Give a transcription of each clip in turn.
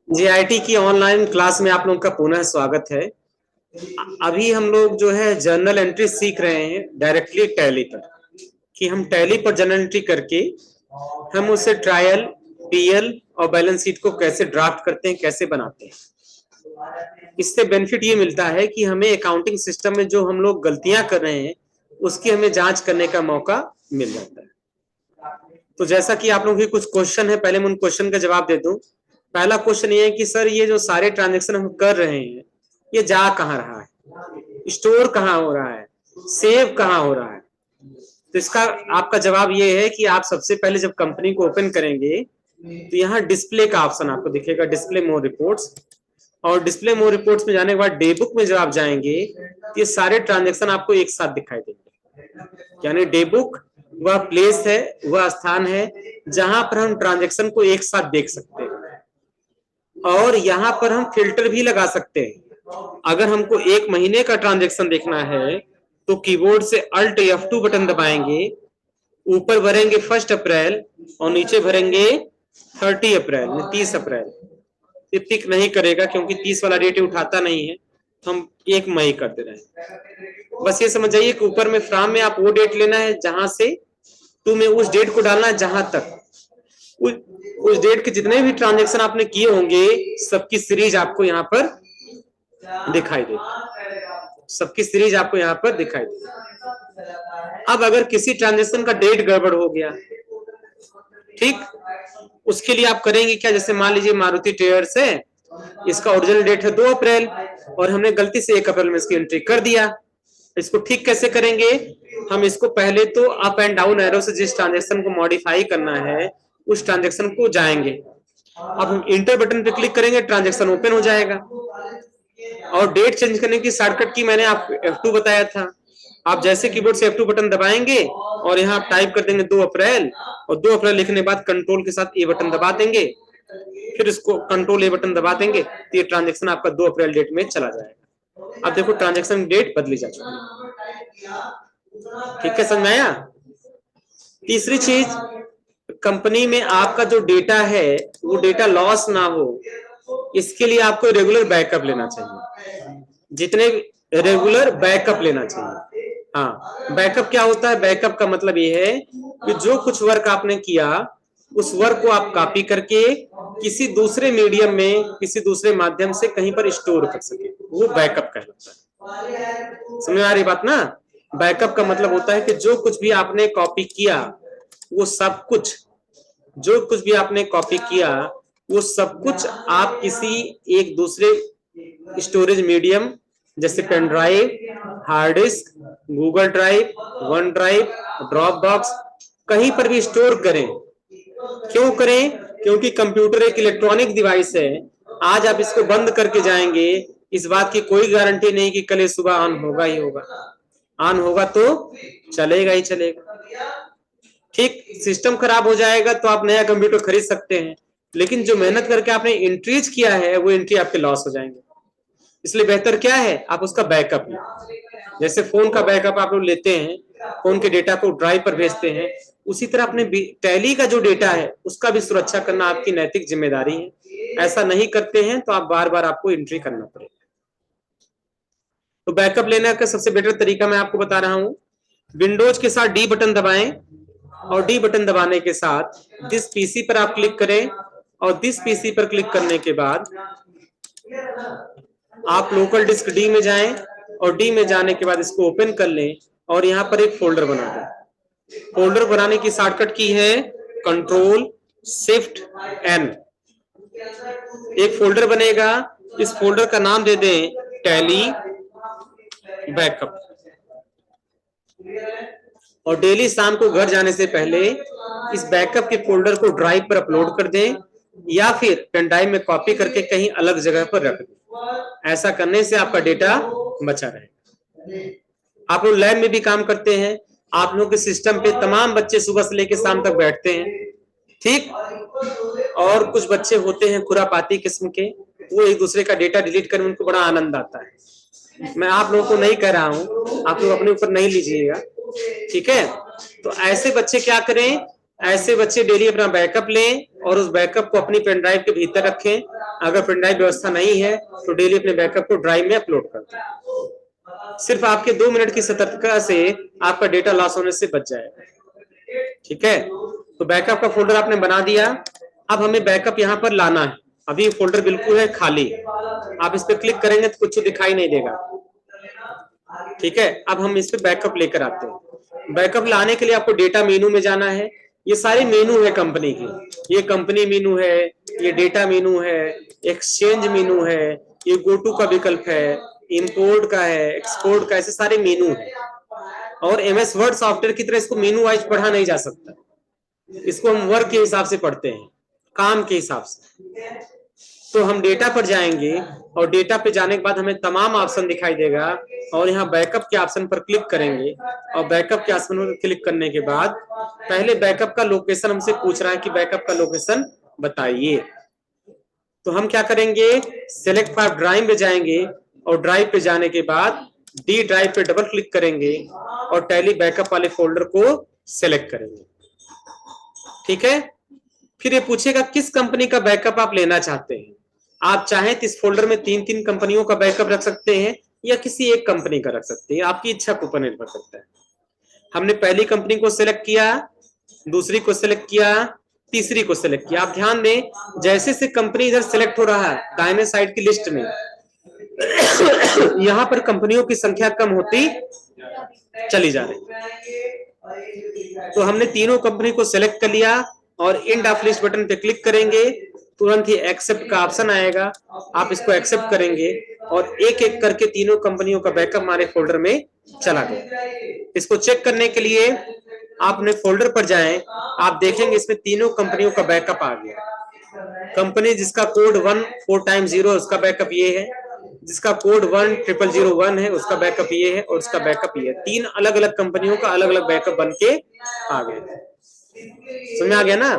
GIT की online class में आप लोगों का पुनः स्वागत है। अभी हम लोग जो है जर्नल एंट्री सीख रहे हैं डायरेक्टली टैली पर, कि हम टैली पर जर्नल एंट्री करके हम उससे ट्रायल, पीएल और बैलेंस शीट को कैसे ड्राफ्ट करते हैं, कैसे बनाते हैं। इससे बेनिफिट ये मिलता है कि हमें अकाउंटिंग सिस्टम में जो हम लोग गलतियां कर रहे हैं उसकी हमें जांच करने का मौका मिल जाता है। तो जैसा कि आप लोगों के कुछ क्वेश्चन है, पहले मैं उन क्वेश्चन का जवाब दे दूं। पहला क्वेश्चन ये है कि सर ये जो सारे ट्रांजेक्शन हम कर रहे हैं ये जा कहाँ रहा है, स्टोर कहाँ हो रहा है, सेव कहाँ हो रहा है। तो इसका आपका जवाब ये है कि आप सबसे पहले जब कंपनी को ओपन करेंगे तो यहाँ डिस्प्ले का ऑप्शन आपको दिखेगा, डिस्प्ले मोर रिपोर्ट्स। और डिस्प्ले मोर रिपोर्ट्स में जाने के बाद डे बुक में जब आप जाएंगे तो ये सारे ट्रांजेक्शन आपको एक साथ दिखाई देंगे। यानी डे बुक वह प्लेस है, वह स्थान है जहां पर हम ट्रांजेक्शन को एक साथ देख सकते हैं। और यहाँ पर हम फिल्टर भी लगा सकते हैं। अगर हमको एक महीने का ट्रांजेक्शन देखना है तो कीबोर्ड से अल्ट F2 बटन दबाएंगे, ऊपर भरेंगे 1 अप्रैल और नीचे भरेंगे 30 अप्रैल, 30 अप्रैल। ये पिक नहीं करेगा क्योंकि 30 वाला डेट उठाता नहीं है, तो हम 1 मई कर दे रहे हैं। बस ये समझ जाइए कि ऊपर में फ्रॉम में आप वो डेट लेना है जहां से, टू में उस डेट को डालना है जहां तक उस डेट के जितने भी ट्रांजेक्शन आपने किए होंगे सबकी सीरीज आपको यहाँ पर दिखाई देगी, सबकी सीरीज आपको यहाँ पर दिखाई देगी। अब अगर किसी ट्रांजेक्शन का डेट गड़बड़ हो गया, ठीक, उसके लिए आप करेंगे क्या। जैसे मान लीजिए मारुति टायर्स है, इसका ओरिजिनल डेट है 2 अप्रैल और हमने गलती से 1 अप्रैल में इसकी एंट्री कर दिया। इसको ठीक कैसे करेंगे, हम इसको पहले तो अप एंड डाउन एरो से जिस ट्रांजेक्शन को मॉडिफाई करना है उस ट्रांजेक्शन को जाएंगे। अब हम इंटर बटन पे क्लिक करेंगे, ट्रांजेक्शन ओपन हो जाएगा। और डेट चेंज करने की शॉर्टकट की मैंने आपको F2 बताया था। आप जैसे कीबोर्ड से F2 बटन दबाएंगे और यहाँ आप टाइप कर देंगे 2 अप्रैल और 2 अप्रैल लिखने के बाद कंट्रोल के साथ ए बटन दबा देंगे, फिर इसको कंट्रोल ए बटन दबा देंगे तो ये ट्रांजेक्शन आपका 2 अप्रैल डेट में चला जाएगा। अब देखो ट्रांजेक्शन डेट बदली जा चुकी है। ठीक है, समझ में आया। तीसरी चीज, कंपनी में आपका जो डेटा है वो डेटा लॉस ना हो, इसके लिए आपको रेगुलर बैकअप लेना चाहिए। जितने रेगुलर बैकअप लेना चाहिए। हाँ, बैकअप क्या होता है, बैकअप का मतलब ये है कि जो कुछ वर्क आपने किया उस वर्क को आप कॉपी करके किसी दूसरे मीडियम में, किसी दूसरे माध्यम से कहीं पर स्टोर कर सके, वो बैकअप कहलाता है। समझ में आ रही बात ना। बैकअप का मतलब होता है कि जो कुछ भी आपने कॉपी किया वो सब कुछ, जो कुछ भी आपने कॉपी किया वो सब कुछ आप किसी एक दूसरे स्टोरेज मीडियम जैसे pen drive, hard disk, Google drive, OneDrive, Dropbox, कहीं पर भी स्टोर करें। क्यों करें, क्योंकि कंप्यूटर एक इलेक्ट्रॉनिक डिवाइस है। आज आप इसको बंद करके जाएंगे, इस बात की कोई गारंटी नहीं कि कल सुबह ऑन होगा ही होगा। ऑन होगा तो चलेगा ही चलेगा। ठीक, सिस्टम खराब हो जाएगा तो आप नया कंप्यूटर खरीद सकते हैं, लेकिन जो मेहनत करके आपने एंट्रीज किया है वो एंट्री आपके लॉस हो जाएंगे। इसलिए बेहतर क्या है, आप उसका बैकअप लें। जैसे फोन का बैकअप आप लोग लेते हैं, फोन के डेटा को ड्राइव पर भेजते हैं, उसी तरह अपने टैली का जो डेटा है उसका भी सुरक्षा करना आपकी नैतिक जिम्मेदारी है। ऐसा नहीं करते हैं तो आप बार बार आपको एंट्री करना पड़ेगा। तो बैकअप लेने का सबसे बेटर तरीका मैं आपको बता रहा हूं। विंडोज के साथ डी बटन दबाएं और डी बटन दबाने के साथ दिस पीसी पर आप क्लिक करें और दिस पीसी पर क्लिक करने के बाद आप लोकल डिस्क डी में जाएं और डी में जाने के बाद इसको ओपन कर लें और यहां पर एक फोल्डर बना दें। फोल्डर बनाने की शॉर्टकट की है कंट्रोल शिफ्ट एन। एक फोल्डर बनेगा, इस फोल्डर का नाम दे दें टैली बैकअप। और डेली शाम को घर जाने से पहले इस बैकअप के फोल्डर को ड्राइव पर अपलोड कर दें या फिर पेन ड्राइव में कॉपी करके कहीं अलग जगह पर रख दें। ऐसा करने से आपका डेटा बचा रहेगा। आप लोग लैब में भी काम करते हैं, आप लोगों के सिस्टम पे तमाम बच्चे सुबह से लेकर शाम तक बैठते हैं, ठीक। और कुछ बच्चे होते हैं खुरापाती किस्म के, वो एक दूसरे का डेटा डिलीट करने में उनको बड़ा आनंद आता है। मैं आप लोगों को नहीं कह रहा हूं, आप लोग अपने ऊपर नहीं लीजिएगा, ठीक है। तो ऐसे बच्चे क्या करें, ऐसे बच्चे डेली अपना बैकअप लें और उस बैकअप को अपनी पेन ड्राइव के भीतर रखें। अगर पेन ड्राइव व्यवस्था नहीं है तो डेली अपने बैकअप को ड्राइव में अपलोड कर दें। सिर्फ आपके 2 मिनट की सतर्कता से आपका डेटा लॉस होने से बच जाएगा। ठीक है, तो बैकअप का फोल्डर आपने बना दिया। अब हमें बैकअप यहाँ पर लाना है। अभी ये फोल्डर बिल्कुल है खाली, आप इस पर क्लिक करेंगे तो कुछ दिखाई नहीं देगा। ठीक है, अब हम इस पे बैकअप लेकर आते हैं। बैकअप लाने के लिए आपको डेटा मेनू में जाना है। ये सारे मेनू है कंपनी की, ये कंपनी मेनू है, ये डेटा मेनू है, एक्सचेंज मेनू है, ये गो टू का विकल्प है, इंपोर्ट का है, एक्सपोर्ट का, ऐसे सारे मेनू है। और एमएस वर्ड सॉफ्टवेयर की तरह इसको मेनू वाइज पढ़ा नहीं जा सकता, इसको हम वर्क के हिसाब से पढ़ते हैं, काम के हिसाब से। तो हम डेटा पर जाएंगे और डेटा पे जाने के बाद हमें तमाम ऑप्शन दिखाई देगा और यहाँ बैकअप के ऑप्शन पर क्लिक करेंगे और बैकअप के ऑप्शन पर क्लिक करने के बाद पहले बैकअप का लोकेशन हमसे पूछ रहा है कि बैकअप का लोकेशन बताइए। तो हम क्या करेंगे, सेलेक्ट फॉर ड्राइव पे जाएंगे और ड्राइव पे जाने के बाद डी ड्राइव पे डबल क्लिक करेंगे और टैली बैकअप वाले फोल्डर को सेलेक्ट करेंगे। ठीक है, फिर ये पूछेगा किस कंपनी का बैकअप आप लेना चाहते हैं। आप चाहें तो इस फोल्डर में 3-3 कंपनियों का बैकअप रख सकते हैं या किसी एक कंपनी का रख सकते हैं, आपकी इच्छा के ऊपर निर्भर करता है। हमने पहली कंपनी को सिलेक्ट किया, दूसरी को सिलेक्ट किया, तीसरी को सिलेक्ट किया। आप ध्यान दें, जैसे से कंपनी इधर सिलेक्ट हो रहा है दाहिने साइड की लिस्ट में, यहाँ पर कंपनियों की संख्या कम होती चली जा रही। तो हमने तीनों कंपनी को सिलेक्ट कर लिया और एंड ऑफ लिस्ट बटन पे क्लिक करेंगे, तुरंत ही एक्सेप्ट का ऑप्शन आएगा, आप इसको एक्सेप्ट करेंगे और एक एक करके तीनों कंपनियों का बैकअप हमारे फोल्डर में चला गया। इसको चेक करने के लिए आप अपने फोल्डर पर जाएं, आप देखेंगे इसमें तीनों कंपनियों का बैकअप आ गया। कंपनी जिसका कोड 1400 उसका बैकअप ये है, जिसका कोड 10001 है उसका बैकअप ये है और उसका बैकअप ये है। 3 अलग अलग कंपनियों का अलग अलग बैकअप बन के आ गया। समझ आ गया ना।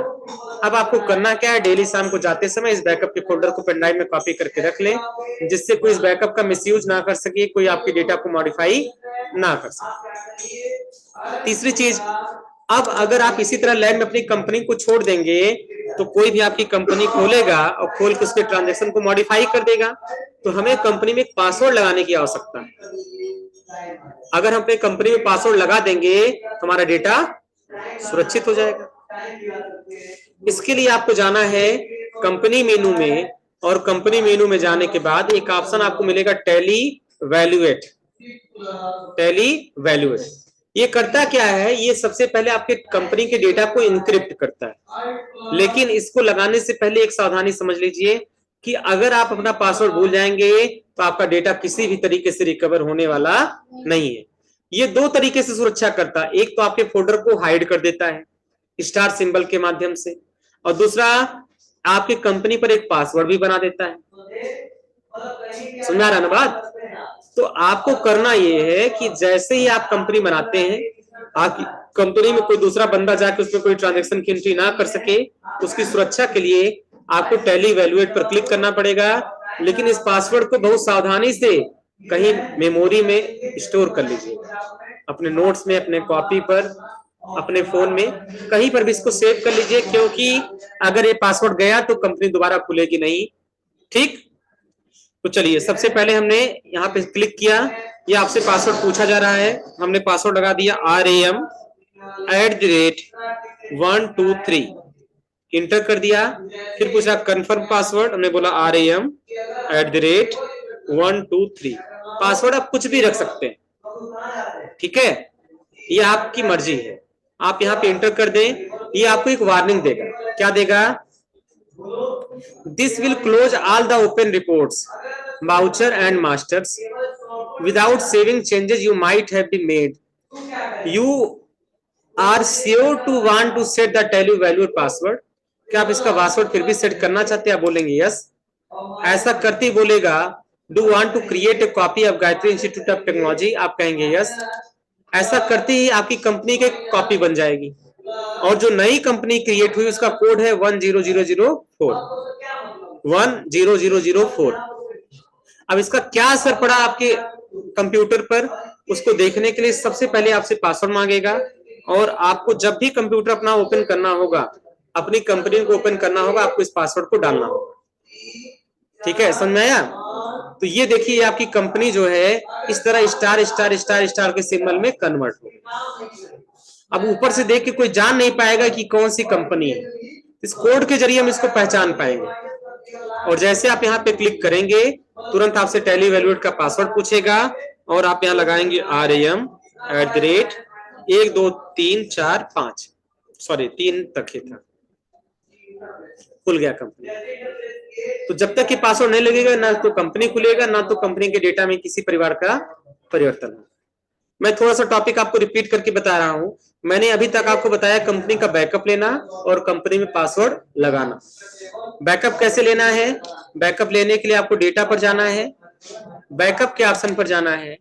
अब आपको करना क्या है, डेली शाम को जाते समय इस बैकअप के फोल्डर को पेन ड्राइव में कॉपी करके रख लें, जिससे कोई इस बैकअप का मिसयूज ना कर सके, कोई आपके डेटा को मॉडिफाई ना कर सके। तीसरी चीज, अब अगर आप इसी तरह लैब में अपनी कंपनी को छोड़ देंगे तो कोई भी आपकी कंपनी खोलेगा और खोल के उसके ट्रांजेक्शन को मॉडिफाई कर देगा। तो हमें कंपनी में एक पासवर्ड लगाने की आवश्यकता है। अगर हम अपनी कंपनी में पासवर्ड लगा देंगे तो हमारा डेटा सुरक्षित हो जाएगा। इसके लिए आपको जाना है कंपनी मेनू में और कंपनी मेनू में जाने के बाद एक ऑप्शन आपको मिलेगा टैली वैल्यूएट। टैली वैल्यूएट ये करता क्या है, ये सबसे पहले आपके कंपनी के डेटा को इनक्रिप्ट करता है। लेकिन इसको लगाने से पहले एक सावधानी समझ लीजिए कि अगर आप अपना पासवर्ड भूल जाएंगे तो आपका डेटा किसी भी तरीके से रिकवर होने वाला नहीं है। ये 2 तरीके से सुरक्षा करता है, एक तो आपके फोल्डर को हाइड कर देता है स्टार सिंबल के माध्यम से, और दूसरा आपकी कंपनी पर एक पासवर्ड भी बना देता है। समझ आ रहा ना बात। तो आपको करना ये है कि जैसे ही आप कंपनी बनाते हैं, आपकी कंपनी में कोई दूसरा बंदा जाके उसमें कोई ट्रांजैक्शन की एंट्री ना कर सके, उसकी सुरक्षा के लिए आपको टैली वैल्यूएट पर क्लिक करना पड़ेगा। लेकिन इस पासवर्ड को बहुत सावधानी से कहीं मेमोरी में स्टोर कर लीजिए, अपने नोट्स में, अपने कॉपी पर, अपने फोन में, कहीं पर भी इसको सेव कर लीजिए, क्योंकि अगर ये पासवर्ड गया तो कंपनी दोबारा खुलेगी नहीं। ठीक, तो चलिए सबसे पहले हमने यहाँ पे क्लिक किया, ये आपसे पासवर्ड पूछा जा रहा है, हमने पासवर्ड लगा दिया RAM@123, इंटर कर दिया। फिर पूछा कंफर्म पासवर्ड, हमने बोला RAM@123। पासवर्ड आप कुछ भी रख सकते हैं, ठीक है, ये आपकी मर्जी है। आप यहाँ पे इंटर कर दें, ये आपको एक वार्निंग देगा। क्या देगा? This will close all the open reports, voucher and masters without saving changes you might have been made. You are sure to want to set the tally value password. क्या आप इसका पासवर्ड फिर भी set करना चाहते हैं? आप बोलेंगे यस। ऐसा करते ही बोलेगा do want to create a copy of Gayatri Institute of Technology, आप कहेंगे यस। ऐसा करते ही आपकी कंपनी की कॉपी बन जाएगी और जो नई कंपनी क्रिएट हुई उसका कोड है 10004। अब इसका क्या असर पड़ा आपके कंप्यूटर पर, उसको देखने के लिए सबसे पहले आपसे पासवर्ड मांगेगा और आपको जब भी कंप्यूटर अपना ओपन करना होगा, अपनी कंपनी को ओपन करना होगा, आपको इस पासवर्ड को डालना होगा। ठीक है, समझ में आया? तो ये देखिए आपकी कंपनी जो है इस तरह स्टार स्टार स्टार स्टार के सिंबल में कन्वर्ट हो। अब ऊपर से देख के कोई जान नहीं पाएगा कि कौन सी कंपनी है, इस कोड के जरिए हम इसको पहचान पाएंगे। और जैसे आप यहाँ पे क्लिक करेंगे तुरंत आपसे टैली इवैल्यूएट का पासवर्ड पूछेगा और आप यहाँ लगाएंगे RM@12345, सॉरी 3 तक ही था, खुल गया कंपनी। तो जब तक ये पासवर्ड नहीं लगेगा ना तो कंपनी खुलेगा, ना तो कंपनी के डेटा में किसी परिवार का परिवर्तन हो। मैं थोड़ा सा टॉपिक आपको रिपीट करके बता रहा हूं। मैंने अभी तक आपको बताया कंपनी का बैकअप लेना और कंपनी में पासवर्ड लगाना। बैकअप कैसे लेना है? बैकअप लेने के लिए आपको डेटा पर जाना है, बैकअप के ऑप्शन पर जाना है।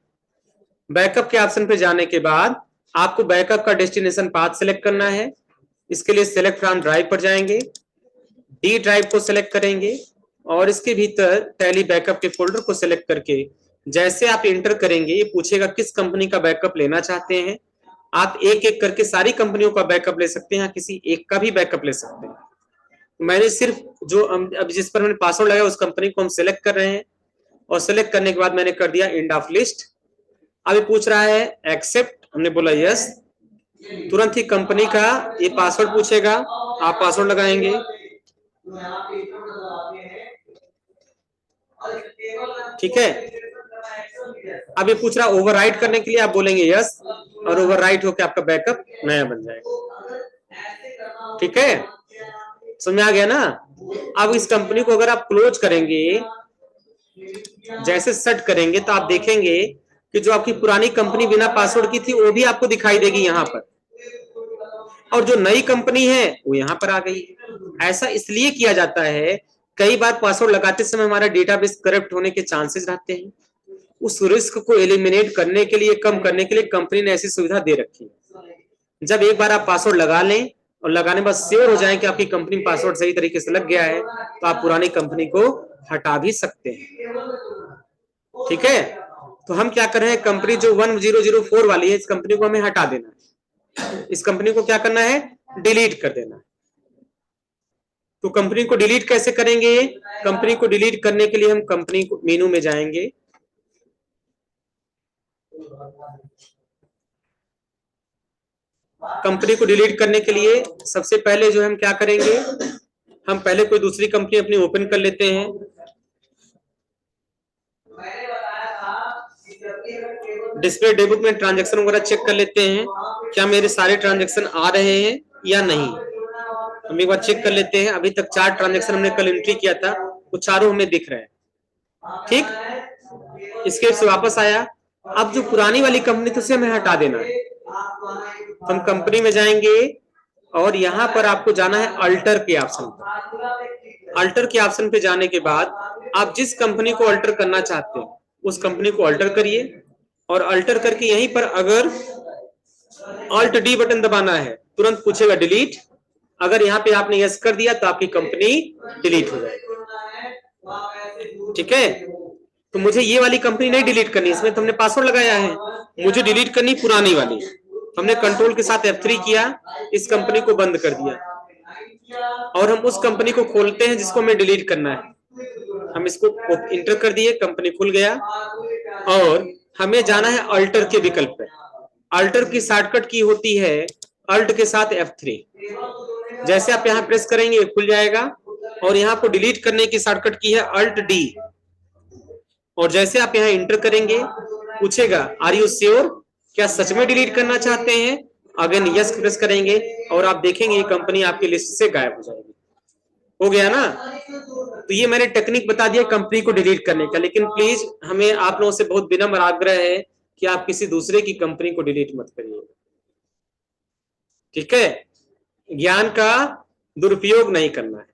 बैकअप के ऑप्शन पर जाने के बाद आपको बैकअप का डेस्टिनेशन पाथ सिलेक्ट करना है। इसके लिए सिलेक्ट फ्रॉम ड्राइव पर जाएंगे, डी ड्राइव को सिलेक्ट करेंगे और इसके भीतर टैली बैकअप के फोल्डर को सिलेक्ट करके जैसे आप एंटर करेंगे ये पूछेगा किस कंपनी का बैकअप लेना चाहते हैं। आप एक एक करके सारी कंपनियों का बैकअप ले सकते हैं, किसी एक का भी बैकअप ले सकते हैं। मैंने सिर्फ जो अब जिस पर मैंने पासवर्ड लगाया उस कंपनी को हम सिलेक्ट कर रहे हैं और सिलेक्ट करने के बाद मैंने कर दिया एंड ऑफ लिस्ट। अभी पूछ रहा है एक्सेप्ट, हमने बोला यस। तुरंत ही कंपनी का ये पासवर्ड पूछेगा, आप पासवर्ड लगाएंगे। ठीक है, अब ये पूछ रहा है ओवरराइट करने के लिए, आप बोलेंगे यस और ओवरराइट होकर आपका बैकअप नया बन जाएगा। ठीक है, समझ में आ गया ना? अब इस कंपनी को अगर आप क्लोज करेंगे, जैसे सेट करेंगे तो आप देखेंगे कि जो आपकी पुरानी कंपनी बिना पासवर्ड की थी वो भी आपको दिखाई देगी यहाँ पर, और जो नई कंपनी है वो यहाँ पर आ गई। ऐसा इसलिए किया जाता है, कई बार पासवर्ड लगाते समय हमारा डेटाबेस करप्ट होने के चांसेस रहते हैं। उस रिस्क को एलिमिनेट करने के लिए, कम करने के लिए कंपनी ने ऐसी सुविधा दे रखी है। जब एक बार आप पासवर्ड लगा लें और लगाने बाद श्योर हो जाए कि आपकी कंपनी पासवर्ड सही तरीके से लग गया है तो आप पुरानी कंपनी को हटा भी सकते हैं। ठीक है, तो हम क्या कर रहे हैं, कंपनी जो 1004 वाली है इस कंपनी को हमें हटा देना है। इस कंपनी को क्या करना है, डिलीट कर देना है। तो कंपनी को डिलीट कैसे करेंगे? कंपनी को डिलीट करने के लिए हम कंपनी को मेनू में जाएंगे, कंपनी को डिलीट करने के लिए सबसे पहले जो हम क्या करेंगे, हम पहले कोई दूसरी कंपनी अपनी ओपन कर लेते हैं। डिस्प्ले डेबुक में ट्रांजैक्शन वगैरह चेक कर लेते हैं, क्या मेरे सारे ट्रांजैक्शन आ रहे हैं या नहीं। हम एक बार चेक कर लेते हैं। अभी तक 4 ट्रांजैक्शन हमने कल एंट्री किया था, वो चारों हमें दिख रहे हैं। ठीक, इसके से वापस आया। अब जो पुरानी वाली कंपनी थी उसे हमें हटा देना है। हम कंपनी में जाएंगे और यहाँ पर आपको जाना है अल्टर के ऑप्शन पर। अल्टर के ऑप्शन पे जाने के बाद आप जिस कंपनी को अल्टर करना चाहते हैं उस कंपनी को अल्टर करिए और अल्टर करके यहीं पर अगर Alt D बटन दबाना है तुरंत पूछेगा डिलीट। अगर यहाँ पे आपने यस कर दिया तो आपकी कंपनी डिलीट हो जाएगी। ठीक है, तो मुझे ये वाली कंपनी नहीं डिलीट करनी, इसमें तुमने पासवर्ड लगाया है, मुझे डिलीट करनी पुरानी वाली। हमने कंट्रोल के साथ F3 किया, इस कंपनी को बंद कर दिया और हम उस कंपनी को खोलते हैं जिसको हमें डिलीट करना है। हम इसको इंटर कर दिए, कंपनी खुल गया और हमें जाना है अल्टर के विकल्प पे। अल्टर की शॉर्टकट की होती है अल्ट के साथ F3। जैसे आप यहाँ प्रेस करेंगे खुल जाएगा और यहाँ को डिलीट करने की शॉर्टकट की है Alt D। और जैसे आप यहाँ इंटर करेंगे पूछेगा आर यू श्योर, क्या सच में डिलीट करना चाहते हैं। अगेन यस प्रेस करेंगे और आप देखेंगे ये कंपनी आपकी लिस्ट से गायब हो जाएगी। हो गया ना? तो ये मैंने टेक्निक बता दिया कंपनी को डिलीट करने का, लेकिन प्लीज हमें आप लोगों से बहुत विनम्र आग्रह है कि आप किसी दूसरे की कंपनी को डिलीट मत करिए। ठीक है, ज्ञान का दुरुपयोग नहीं करना है।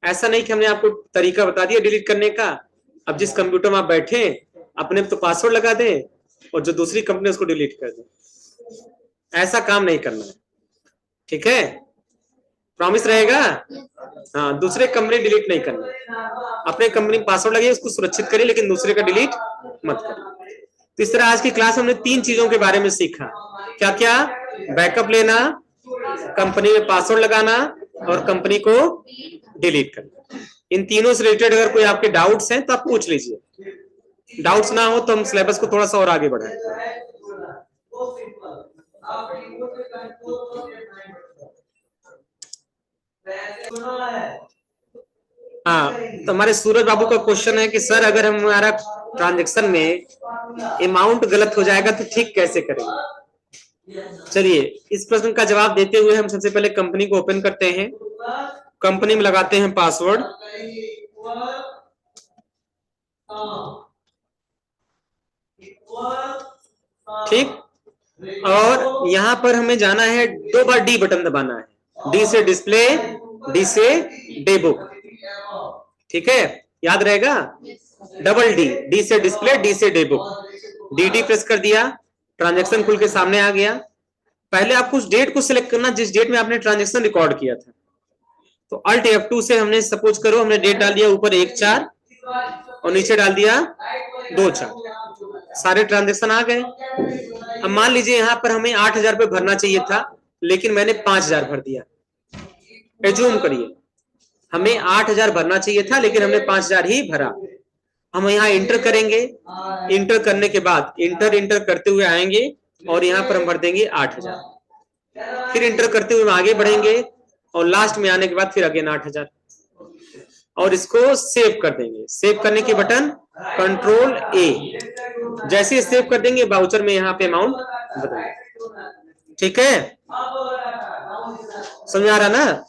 ऐसा नहीं कि हमने आपको तरीका बता दिया डिलीट करने का, अब जिस कंप्यूटर में आप बैठे अपने तो पासवर्ड लगा दें और जो दूसरी कंपनी उसको डिलीट कर दें। ऐसा काम नहीं करना है। ठीक है, प्रॉमिस रहेगा? हाँ, दूसरे कंपनी डिलीट नहीं करना, अपने कंपनी पासवर्ड लगे उसको सुरक्षित करिए लेकिन दूसरे का डिलीट मत करिए। तो इस तरह आज की क्लास हमने 3 चीजों के बारे में सीखा क्या क्या? बैकअप लेना, कंपनी में पासवर्ड लगाना और कंपनी को डिलीट करना। इन तीनों से रिलेटेड अगर कोई आपके डाउट्स हैं तो आप पूछ लीजिए। डाउट्स ना हो तो हम सिलेबस को थोड़ा सा और आगे बढ़ाएं। हाँ, तो हमारे सूरज बाबू का क्वेश्चन है कि सर अगर हमारा ट्रांजैक्शन में अमाउंट गलत हो जाएगा तो ठीक कैसे करेंगे? चलिए इस प्रश्न का जवाब देते हुए हम सबसे पहले कंपनी को ओपन करते हैं, कंपनी में लगाते हैं पासवर्ड, ठीक, और यहां पर हमें जाना है, 2 बार डी बटन दबाना है, डी से डिस्प्ले, डी से डे बुक, ठीक है, याद रहेगा, डबल डी, डी से डिस्प्ले, डी से डे बुक, डी प्रेस कर दिया, ट्रांजैक्शन खुल के सामने आ गया। पहले आपको उस डेट को सिलेक्ट करना जिस डेट में आपने ट्रांजैक्शन रिकॉर्ड किया था। तो अल्ट F2 से हमने सपोज करो हमने डेट डाल दिया ऊपर 1/4 और नीचे डाल दिया 2/4, सारे ट्रांजैक्शन आ गए। अब मान लीजिए यहाँ पर हमें 8,000 रुपये भरना चाहिए था लेकिन मैंने 5,000 भर दिया। एज्यूम करिए हमें 8,000 भरना चाहिए था लेकिन हमने 5,000 ही भरा। हम यहाँ इंटर करेंगे, इंटर करने के बाद इंटर करते हुए आएंगे और यहाँ पर हम भर देंगे 8,000, फिर इंटर करते हुए हम आगे बढ़ेंगे और लास्ट में आने के बाद फिर अगेन 8,000 और इसको सेव कर देंगे। सेव करने के बटन कंट्रोल ए, जैसे ही सेव कर देंगे बाउचर में यहाँ पे अमाउंट बदल, ठीक है, समझ आ रहा ना?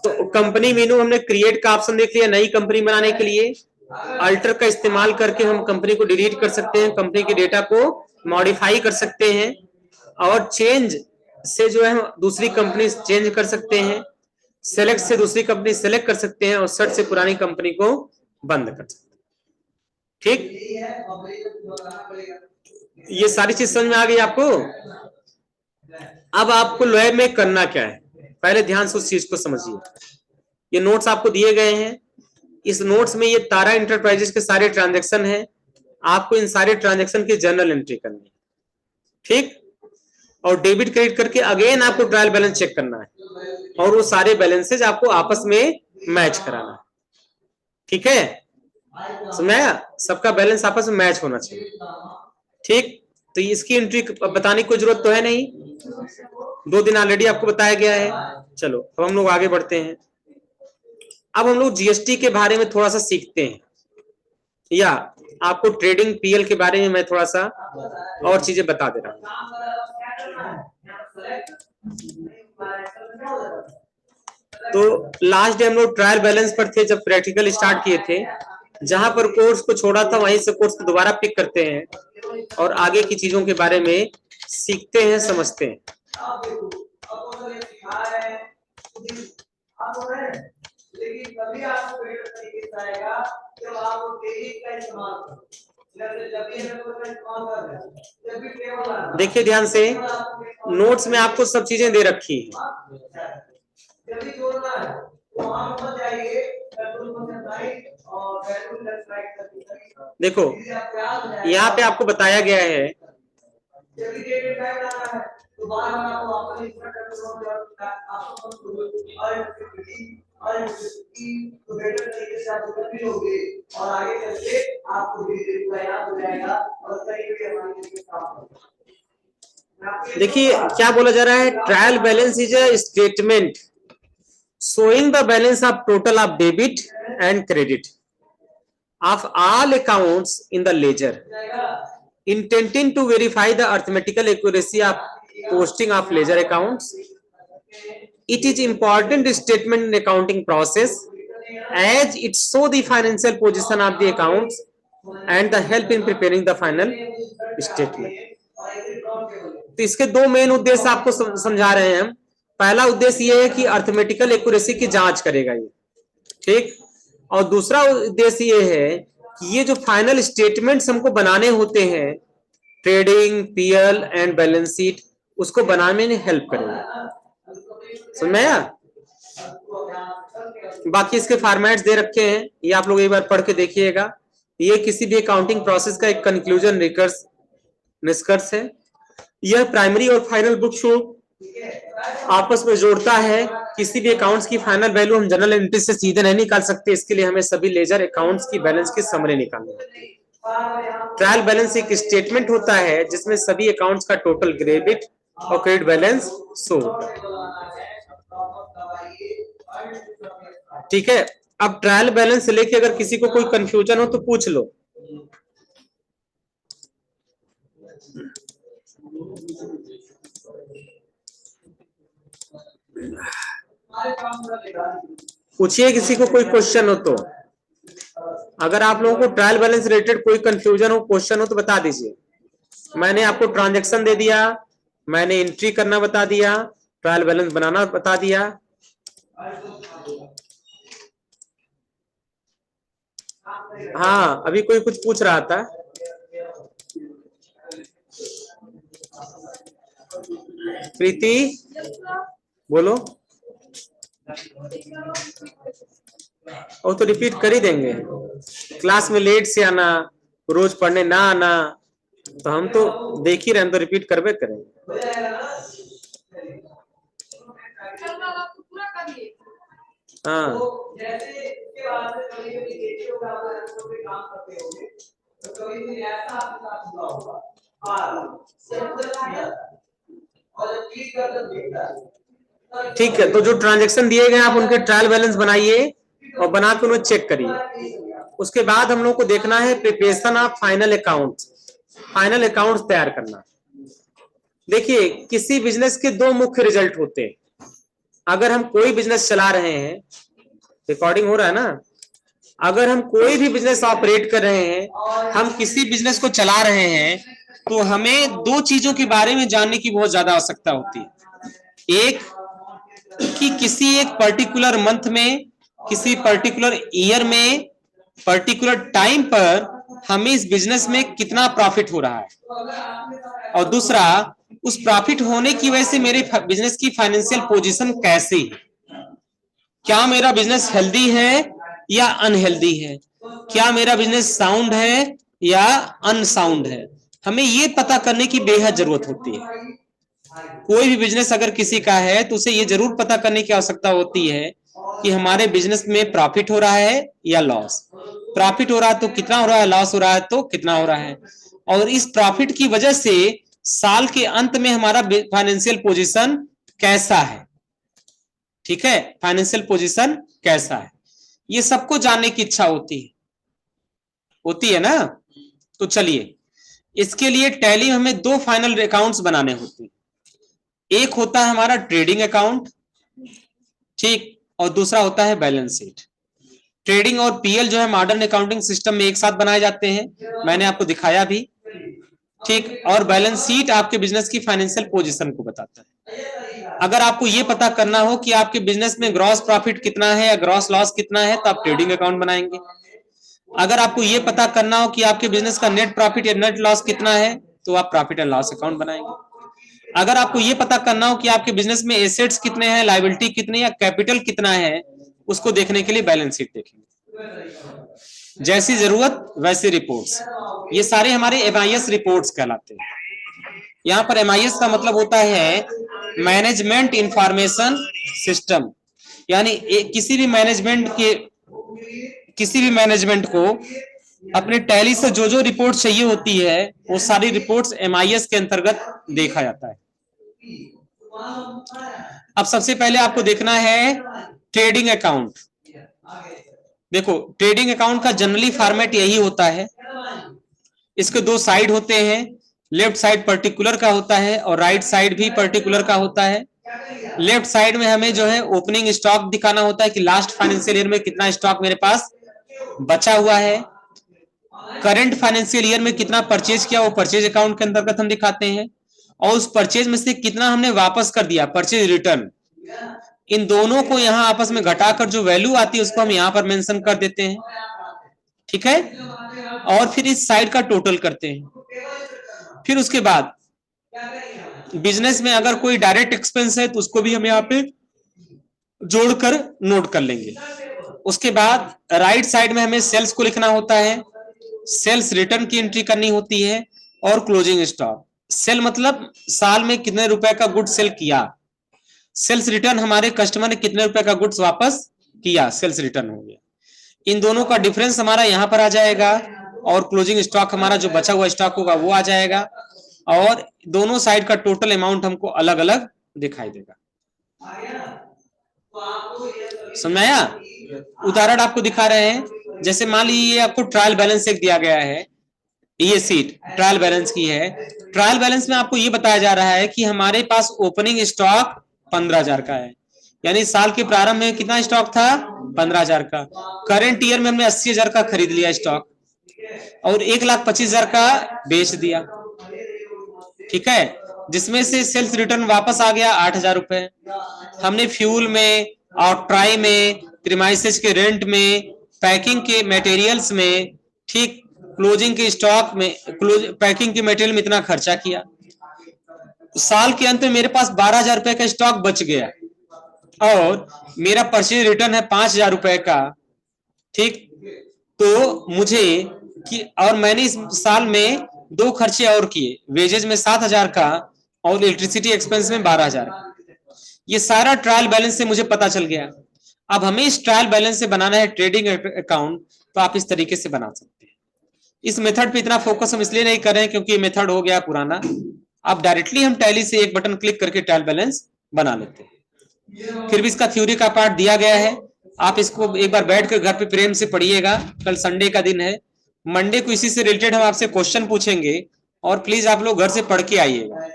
तो कंपनी मेनू हमने क्रिएट का ऑप्शन देख लिया। नई कंपनी बनाने के लिए अल्टर का इस्तेमाल करके हम कंपनी को डिलीट कर सकते हैं, कंपनी के डेटा को मॉडिफाई कर सकते हैं और चेंज से जो है दूसरी कंपनी चेंज कर सकते हैं, सेलेक्ट से दूसरी कंपनी सेलेक्ट कर सकते हैं और सर्च से पुरानी कंपनी को बंद कर सकते हैं, ठीक। ये सारी चीज समझ में आ गई आपको? अब आपको लैब में करना क्या है, पहले ध्यान से उस चीज को समझिए। ये नोट्स आपको दिए गए हैं, इस नोट्स में ये तारा इंटरप्राइजेस के सारे ट्रांजैक्शन हैं, आपको इन सारे ट्रांजैक्शन की जर्नल एंट्री करनी है, ठीक, और डेबिट क्रेडिट करके अगेन आपको ट्रायल बैलेंस चेक करना है और वो सारे बैलेंसेज आपको आपस में मैच कराना है, ठीक है, समझाया? सबका बैलेंस आपस में मैच होना चाहिए, ठीक। तो इसकी एंट्री बताने की कोई जरूरत तो है नहीं, 2 दिन ऑलरेडी आपको बताया गया है। चलो अब हम लोग आगे बढ़ते हैं। अब हम लोग जीएसटी के बारे में थोड़ा सा सीखते हैं, या आपको ट्रेडिंग पीएल के बारे में मैं थोड़ा सा और चीजें बता दे रहा हूं। तो लास्ट डे हम लोग ट्रायल बैलेंस पर थे जब प्रैक्टिकल स्टार्ट किए थे, जहां पर कोर्स को छोड़ा था वहीं से कोर्स को दोबारा पिक करते हैं और आगे की चीजों के बारे में सीखते हैं, समझते हैं। देखिए ध्यान से, नोट्स में आपको सब चीजें दे रखी है। देखो यहाँ पे आपको बताया गया है, देखिए क्या बोला जा रहा है, trial balance is a statement showing the balance of total of debit and credit of all accounts in the ledger, intending to verify the arithmetical accuracy of posting of ledger accounts. It is important statement in accounting process as it show the financial position of the accounts and the help in preparing the final statement. तो इसके 2 main उद्देश्य आपको समझा रहे हैं हम। पहला उद्देश्य ये है कि अर्थमेटिकल एक्यूरेसी की जांच करेगा ये, ठीक, और दूसरा उद्देश्य ये है कि ये जो फाइनल स्टेटमेंट्स हमको बनाने होते हैं trading PL and balance sheet, उसको बनाने में हेल्प करेगा, समझ में आया? बाकी इसके फॉर्मेट्स दे रखे हैं, ये आप लोग एक बार पढ़ के देखिएगा। ये किसी भी अकाउंटिंग प्रोसेस का एक कंक्लूजन निष्कर्ष है। यह प्राइमरी और फाइनल बुक्स को आपस में जोड़ता है। किसी भी अकाउंट्स की फाइनल वैल्यू हम जनरल एंट्री से सीधे नहीं निकाल सकते, इसके लिए हमें सभी लेजर अकाउंट्स की बैलेंस की समरी निकालनी होती है। ट्रायल बैलेंस एक स्टेटमेंट होता है जिसमें सभी अकाउंट्स का टोटल डेबिट और क्रेडिट बैलेंस शो होता है। ठीक है, अब ट्रायल बैलेंस से लेके अगर किसी को कोई कंफ्यूजन हो तो पूछ लो। पूछिए किसी को कोई क्वेश्चन हो तो। अगर आप लोगों को ट्रायल बैलेंस रिलेटेड कोई कंफ्यूजन हो, क्वेश्चन हो तो बता दीजिए। मैंने आपको ट्रांजैक्शन दे दिया, मैंने एंट्री करना बता दिया, ट्रायल बैलेंस बनाना बता दिया। हाँ, अभी कोई कुछ पूछ रहा था। प्रीति बोलो। वो तो रिपीट कर ही देंगे। क्लास में लेट से आना, रोज पढ़ने ना आना, तो हम तो देख ही रहे हैं, तो रिपीट करबे करेंगे। हाँ, ठीक है। तो जो ट्रांजैक्शन दिए गए आप उनके ट्रायल बैलेंस बनाइए और बना के उन्हें चेक करिए। उसके बाद हम लोग को देखना है preparation of final account, final account तैयार करना। देखिए, किसी बिजनेस के दो मुख्य रिजल्ट होते हैं। अगर हम कोई बिजनेस चला रहे हैं, रिकॉर्डिंग हो रहा है ना, अगर हम कोई भी बिजनेस ऑपरेट कर रहे हैं, हम किसी बिजनेस को चला रहे हैं, तो हमें दो चीजों के बारे में जानने की बहुत ज्यादा आवश्यकता होती है। एक कि किसी एक पर्टिकुलर मंथ में, किसी पर्टिकुलर ईयर में, पर्टिकुलर टाइम पर हमें इस बिजनेस में कितना प्रॉफिट हो रहा है, और दूसरा उस प्रॉफिट होने की वजह से मेरे बिजनेस की फाइनेंशियल पोजीशन कैसी है। क्या मेरा बिजनेस हेल्दी है या अनहेल्दी है, क्या मेरा बिजनेस साउंड है या अनसाउंड है, हमें ये पता करने की बेहद जरूरत होती है। कोई भी बिजनेस अगर किसी का है तो उसे ये जरूर पता करने की आवश्यकता होती है कि हमारे बिजनेस में प्रॉफिट हो रहा है या लॉस। प्रॉफिट हो रहा है तो कितना हो रहा है, लॉस हो रहा है तो कितना हो रहा है, और इस प्रॉफिट की वजह से साल के अंत में हमारा फाइनेंशियल पोजीशन कैसा है। ठीक है, फाइनेंशियल पोजीशन कैसा है, ये सबको जानने की इच्छा होती है ना। तो चलिए, इसके लिए टैली हमें दो फाइनल अकाउंट्स बनाने होते हैं। एक होता है हमारा ट्रेडिंग अकाउंट, ठीक, और दूसरा होता है बैलेंस शीट। ट्रेडिंग और पीएल जो है मॉडर्न अकाउंटिंग सिस्टम में एक साथ बनाए जाते हैं, मैंने आपको दिखाया भी, ठीक। और बैलेंस शीट आपके बिजनेस की फाइनेंशियल पोजीशन को बताता है। अगर आपको ये पता करना हो कि आपके बिजनेस में ग्रॉस प्रॉफिट कितना है या ग्रॉस लॉस कितना है, तो आप ट्रेडिंग अकाउंट बनाएंगे। अगर आपको ये पता करना हो कि आपके बिजनेस का नेट प्रॉफिट या नेट लॉस कितना है, तो आप प्रॉफिट एंड लॉस अकाउंट बनाएंगे। अगर आपको ये पता करना हो कि आपके बिजनेस में एसेट्स कितने हैं, लायबिलिटी कितनी है, कैपिटल कितना है, उसको देखने के लिए बैलेंस शीट देखेंगे। जैसी जरूरत वैसी रिपोर्ट्स, ये सारे हमारे एमआईएस रिपोर्ट्स कहलाते हैं। यहाँ पर एमआईएस का मतलब होता है मैनेजमेंट इंफॉर्मेशन सिस्टम, यानी किसी भी मैनेजमेंट को अपने टैली से जो जो रिपोर्ट चाहिए होती है, वो सारी रिपोर्ट्स एमआईएस के अंतर्गत देखा जाता है। अब सबसे पहले आपको देखना है ट्रेडिंग अकाउंट। देखो, ट्रेडिंग अकाउंट का जनरली फॉर्मेट यही होता है। इसके दो साइड होते हैं, लेफ्ट साइड पर्टिकुलर का होता है और राइट साइड भी पर्टिकुलर का होता है। लेफ्ट साइड में हमें जो है ओपनिंग स्टॉक दिखाना होता है कि लास्ट फाइनेंशियल ईयर में कितना स्टॉक मेरे पास बचा हुआ है। करंट फाइनेंशियल ईयर में कितना परचेज किया, वो परचेज अकाउंट के अंतर्गत हम दिखाते हैं, और उस परचेज में से कितना हमने वापस कर दिया, परचेज रिटर्न। इन दोनों को यहाँ आपस में घटाकर जो वैल्यू आती है उसको हम यहाँ पर मेंशन कर देते हैं। ठीक है, और फिर इस साइड का टोटल करते हैं। फिर उसके बाद बिजनेस में अगर कोई डायरेक्ट एक्सपेंस है तो उसको भी हम यहाँ पे जोड़कर नोट कर लेंगे। उसके बाद राइट साइड में हमें सेल्स को लिखना होता है, सेल्स रिटर्न की एंट्री करनी होती है, और क्लोजिंग स्टॉक। सेल मतलब साल में कितने रुपए का गुड सेल किया, सेल्स रिटर्न हमारे कस्टमर ने कितने रुपए का गुड्स वापस किया, सेल्स रिटर्न हो गया। इन दोनों का डिफरेंस हमारा यहां पर आ जाएगा और क्लोजिंग स्टॉक हमारा जो बचा हुआ स्टॉक होगा वो आ जाएगा और दोनों साइड का टोटल अमाउंट हमको अलग अलग दिखाई देगा। समझ आया? उदाहरण आपको दिखा रहे हैं, जैसे मान लीजिए आपको ट्रायल बैलेंस एक दिया गया है, ये सीट ट्रायल बैलेंस की है। ट्रायल बैलेंस में आपको ये बताया जा रहा है कि हमारे पास ओपनिंग स्टॉक 15,000 का है, यानी साल के प्रारंभ में कितना स्टॉक था, 15,000 का। करंट ईयर में हमने 80,000 का खरीद लिया स्टॉक और 1,25,000 का बेच दिया, ठीक है, जिसमें से सेल्स रिटर्न वापस आ गया 8,000 रुपए। हमने फ्यूल में और ट्राई में, प्रीमाइसेस के रेंट में, पैकिंग के मटेरियल्स में, ठीक, क्लोजिंग के स्टॉक में, पैकिंग के मटेरियल में इतना खर्चा किया। साल के अंत में मेरे पास 12,000 रुपए का स्टॉक बच गया और मेरा परचेज रिटर्न है 5,000 रुपए का, ठीक। तो मुझे कि और मैंने इस साल में 2 खर्चे और किए, वेजेज में 7,000 का और इलेक्ट्रिसिटी एक्सपेंस में 12,000 का। ये सारा ट्रायल बैलेंस से मुझे पता चल गया। अब हमें इस ट्रायल बैलेंस से बनाना है ट्रेडिंग अकाउंट, तो आप इस तरीके से बना सकते हैं। इस मेथड पे इतना फोकस हम इसलिए नहीं कर रहे हैं क्योंकि ये मेथड हो गया पुराना। अब डायरेक्टली हम टैली से एक बटन क्लिक करके ट्रायल बैलेंस बना लेते हैं। फिर भी इसका थ्योरी का पार्ट दिया गया है, आप इसको एक बार बैठ कर घर पे प्रेम से पढ़िएगा। कल संडे का दिन है, मंडे को इसी से रिलेटेड हम आपसे क्वेश्चन पूछेंगे और प्लीज आप लोग घर से पढ़ के आइएगा।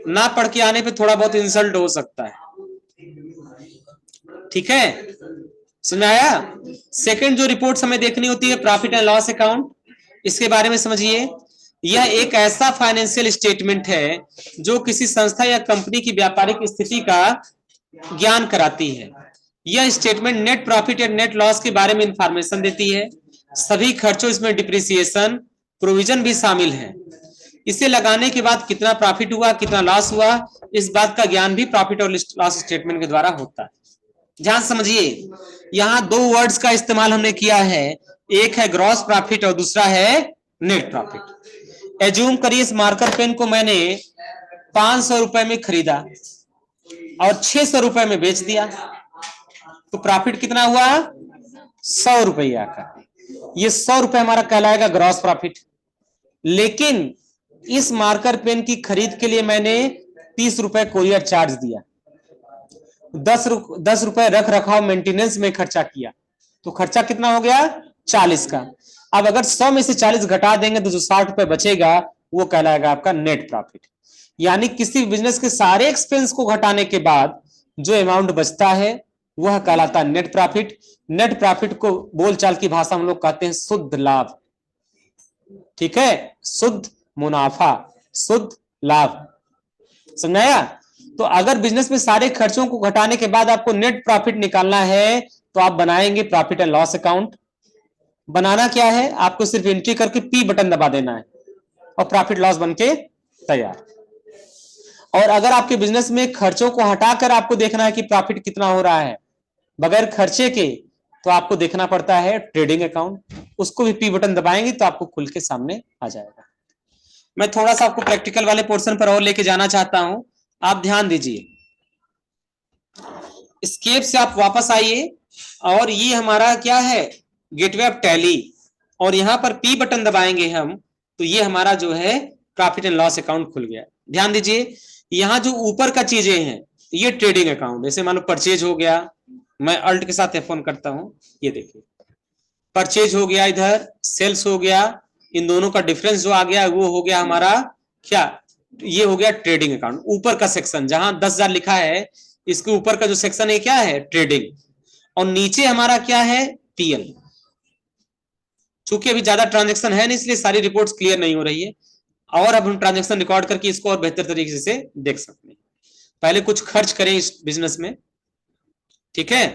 ना पढ़ के आने पे थोड़ा बहुत इंसल्ट हो सकता है, ठीक है, समझ आया? सेकंड जो रिपोर्ट्स हमें देखनी होती है प्रॉफिट एंड लॉस अकाउंट, इसके बारे में समझिए। यह एक ऐसा फाइनेंशियल स्टेटमेंट है जो किसी संस्था या कंपनी की व्यापारिक स्थिति का ज्ञान कराती है। यह स्टेटमेंट नेट प्रॉफिट या नेट लॉस के बारे में इंफॉर्मेशन देती है। सभी खर्चों, इसमें डिप्रिसिएशन, प्रोविजन भी शामिल है। इसे लगाने के बाद कितना प्रॉफिट हुआ, कितना लॉस हुआ, इस बात का ज्ञान भी प्रॉफिट और लॉस स्टेटमेंट के द्वारा होता है। ध्यान समझिए, यहाँ 2 वर्ड्स का इस्तेमाल हमने किया है, एक है ग्रॉस प्रॉफिट और दूसरा है नेट प्रॉफिट। एज्यूम करिए इस मार्कर पेन को मैंने 500 रुपए में खरीदा और 600 रुपए में बेच दिया, तो प्रॉफिट कितना हुआ, 100 रुपया का। ये 100 रुपए हमारा कहलाएगा ग्रॉस प्रॉफिट। लेकिन इस मार्कर पेन की खरीद के लिए मैंने 30 रुपए कोरियर चार्ज दिया, 10 रुपए रख रखाव मेंटेनेंस में खर्चा किया, तो खर्चा कितना हो गया, 40 का। अब अगर 100 में से 40 घटा देंगे तो जो 60 रुपए बचेगा वो कहलाएगा आपका नेट प्रॉफिट। यानी किसी बिजनेस के सारे एक्सपेंस को घटाने के बाद जो अमाउंट बचता है वह कहलाता है नेट प्रॉफिट। नेट प्रॉफिट को बोलचाल की भाषा हम लोग कहते हैं शुद्ध लाभ, ठीक है, शुद्ध मुनाफा, शुद्ध लाभ, समझाया? तो अगर बिजनेस में सारे खर्चों को घटाने के बाद आपको नेट प्रॉफिट निकालना है तो आप बनाएंगे प्रॉफिट एंड लॉस अकाउंट। बनाना क्या है, आपको सिर्फ एंट्री करके पी बटन दबा देना है और प्रॉफिट लॉस बनके तैयार। और अगर आपके बिजनेस में खर्चों को हटाकर आपको देखना है कि प्रॉफिट कितना हो रहा है बगैर खर्चे के, तो आपको देखना पड़ता है ट्रेडिंग अकाउंट। उसको भी पी बटन दबाएंगे तो आपको खुल के सामने आ जाएगा। मैं थोड़ा सा आपको प्रैक्टिकल वाले पोर्शन पर और लेके जाना चाहता हूं, आप ध्यान दीजिए। स्केप से आप वापस आइए और ये हमारा क्या है, गेटवे ऑफ टैली, और यहां पर पी बटन दबाएंगे हम तो ये हमारा जो है प्रॉफिट एंड लॉस अकाउंट खुल गया। ध्यान दीजिए, यहाँ जो ऊपर का चीजें हैं ये ट्रेडिंग अकाउंट, जैसे मान लो परचेज हो गया, मैं अल्ट के साथ F1 करता हूं, ये देखिए परचेज हो गया, इधर सेल्स हो गया, इन दोनों का डिफरेंस जो आ गया वो हो गया हमारा क्या, ये हो गया ट्रेडिंग अकाउंट। ऊपर का सेक्शन जहां 10,000 लिखा है इसके ऊपर का जो सेक्शन है क्या है, ट्रेडिंग, और नीचे हमारा क्या है, पीएल। चूंकि अभी ज्यादा ट्रांजेक्शन है नहीं इसलिए सारी रिपोर्ट्स क्लियर नहीं हो रही है, और अब हम ट्रांजेक्शन रिकॉर्ड करके इसको और बेहतर तरीके से देख सकते हैं। पहले कुछ खर्च करें इस बिजनेस में, ठीक है।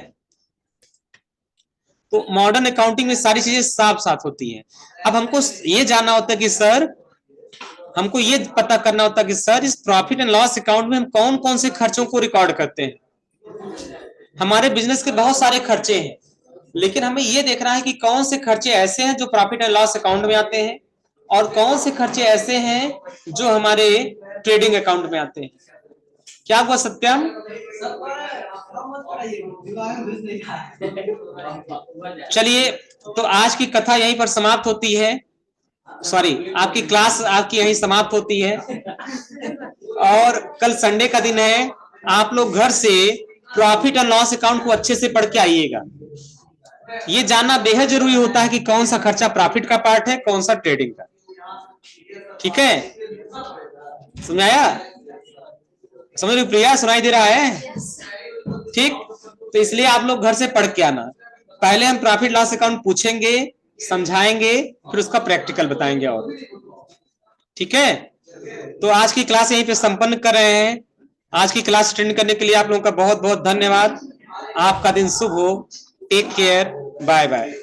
तो मॉडर्न अकाउंटिंग में सारी चीजें साफ साफ होती हैं। अब हमको ये जानना होता है कि सर, हमको ये पता करना होता है कि सर इस प्रॉफिट एंड लॉस अकाउंट में हम कौन कौन से खर्चों को रिकॉर्ड करते हैं। हमारे बिजनेस के बहुत सारे खर्चे हैं, लेकिन हमें ये देखना है कि कौन से खर्चे ऐसे हैं जो प्रॉफिट एंड लॉस अकाउंट में आते हैं और कौन से खर्चे ऐसे हैं जो हमारे ट्रेडिंग अकाउंट में आते हैं। क्या हुआ सत्यम? चलिए, तो आज की कथा यहीं पर समाप्त होती है। सॉरी, आपकी क्लास आपकी यहीं समाप्त होती है। और कल संडे का दिन है, आप लोग घर से प्रॉफिट एंड लॉस अकाउंट को अच्छे से पढ़ के आइएगा। ये जानना बेहद जरूरी होता है कि कौन सा खर्चा प्रॉफिट का पार्ट है, कौन सा ट्रेडिंग का। ठीक है, समझ आया? समझ रही प्रिया? सुनाई दे रहा है? ठीक, तो इसलिए आप लोग घर से पढ़ के आना। पहले हम प्रॉफिट लॉस अकाउंट पूछेंगे, समझाएंगे, फिर उसका प्रैक्टिकल बताएंगे। और ठीक है, तो आज की क्लास यहीं पे संपन्न कर रहे हैं। आज की क्लास अटेंड करने के लिए आप लोगों का बहुत बहुत धन्यवाद। आपका दिन शुभ हो। Take care, bye bye.